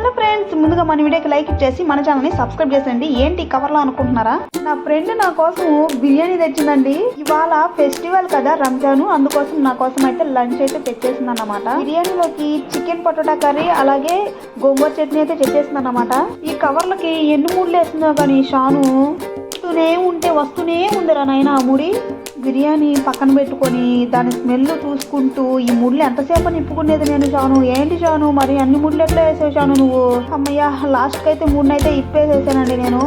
Hello friends, ముందుగా మన వీడియోకి లైక్ ఇచ్చేసి మన ఛానల్ ని సబ్స్క్రైబ్ చేసేయండి. ఏంటి కవర్ లో అనుకుంటున్నారా? నా ఫ్రెండ్ నా కోసం బిర్యానీ తెచ్చిందండి. ఇవాళ ఫెస్టివల్ కదా, రంజాన్, అందుకోసం నా కోసం అయితే లంచ్ అయితే తెచ్చేసింది అన్నమాట. బిర్యానీలోకి చికెన్ పొటాటా కర్రీ అలాగే గోంగూర చట్నీ అయితే తెచ్చేసింది అన్నమాట. ఈ కవర్లకి ఎన్ని మూడులు వేసిందో కానీ షాను వస్తూనే ఉందిరా నాయన ఆ ముడి. బిర్యానీ పక్కన పెట్టుకొని దాని స్మెల్ చూసుకుంటూ ఈ ముళ్ళు ఎంతసేపు నింపుకునేది నేను. షాను ఏంటి షాను, మరి అన్ని ముళ్ళు ఎట్లా వేసావు షాను నువ్వు? అమ్మయ్య, లాస్ట్కి అయితే మూడునైతే ఇప్పేసేసానండి నేను.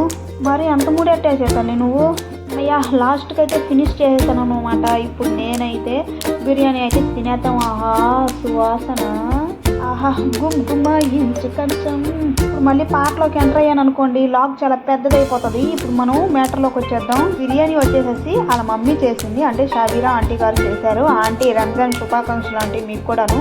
మరి అంత మూడు ఎట్లా వేసేసాను నువ్వు? అమ్మయ్య, లాస్ట్కి అయితే ఫినిష్ చేసేసాను అనమాట. ఇప్పుడు నేనైతే బిర్యానీ అయితే తినేద్దాం. ఆహా సువాసన, ఆహా గుమ్ గుమ్మాయించి కంచం. ఇప్పుడు మళ్ళీ పాటలోకి ఎంటర్ అయ్యాను అనుకోండి, లాగ్ చాలా పెద్దదైపోతుంది. ఇప్పుడు మనం మ్యాటర్లోకి వచ్చేద్దాం. బిర్యానీ వచ్చేసేసి వాళ్ళ మమ్మీ చేసింది, అంటే షాబీరా ఆంటీ గారు చేశారు. ఆంటీ రంజాన్ శుభాకాంక్షలు ఆంటీ మీకు కూడాను.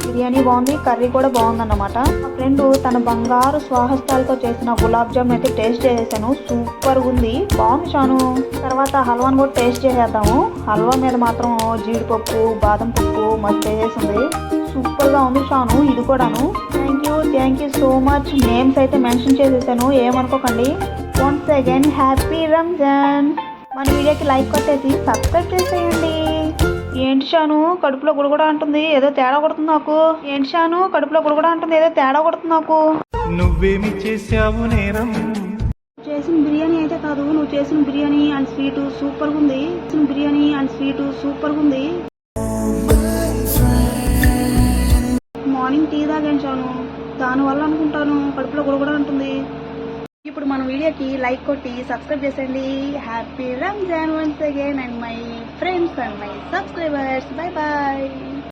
బిర్యానీ బాగుంది, కర్రీ కూడా బాగుందన్నమాట. మా ఫ్రెండ్ తన బంగారు స్వహస్తాలతో చేసిన గులాబ్ జామున్ అయితే టేస్ట్ చేసేసాను. సూపర్గా ఉంది, బాగుంది షాను. తర్వాత హల్వాని కూడా టేస్ట్ చేసేద్దాము. హల్వా మీద మాత్రం జీడిపప్పు బాదం పప్పు మస్తు వేసేసింది. సూపర్ గా ఉంది షాను ఇది కూడాను. Thank you so much. Names అయితే మెన్షన్ చేసేసాను, ఏమనుకోకండి. Once again happy Ramzan. మన వీడియోకి లైక్ కొట్టేసి సబ్స్క్రైబ్ చేసేయండి. ఏంటి షాను కడుపులో గుడగొడ అంటుంది, ఏదో తేడా కొడుతుంది నాకు. ఏంటి షాను కడుపులో గుడగొడ అంటుంది, ఏదో తేడా కొడుతుంది నాకు. నువ్వేమి చేసావు నేరం? చేసిన బిర్యానీ అయితే కాదు, నువ్వు చేసిన బిర్యానీ అండ్ స్వీట్ సూపర్ గా ఉంది. బిర్యానీ అండ్ స్వీట్ సూపర్ గా ఉంది. మార్నింగ్ టీ తాగాను షాను, దానివల్ల అనుకుంటాను కడుపులో గుడగొడ ఉంటుంది. ఇప్పుడు మన వీడియోకి లైక్ కొట్టి సబ్స్క్రైబ్ చేసేయండి. Happy Ramzan once again and my friends and my subscribers. Bye bye.